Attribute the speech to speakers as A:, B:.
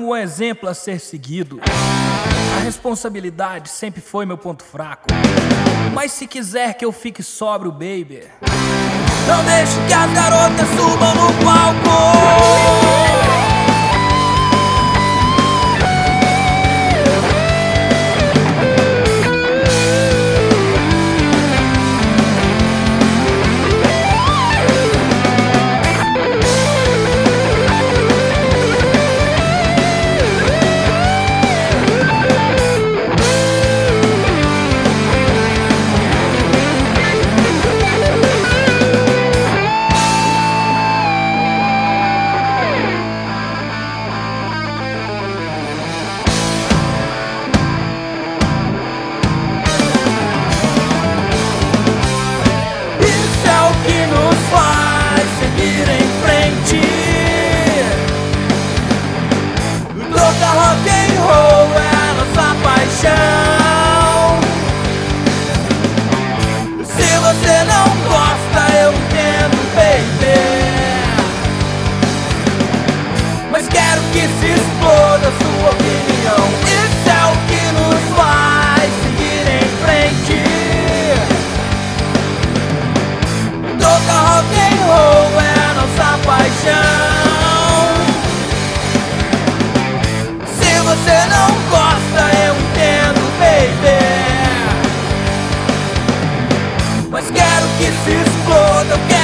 A: como um exemplo a ser seguido. A responsabilidade sempre foi meu ponto fraco. Mas se quiser que eu fique sóbrio, baby, não deixe que as garotas subam no palco. Rock and roll é a nossa paixão. Se você não gosta, eu entendo, baby, mas quero que se exploda a sua opinião. Isso é o que nos faz seguir em frente. Tocar rock and roll é a nossa paixão. Você não gosta, eu entendo, baby, mas quero que se exploda.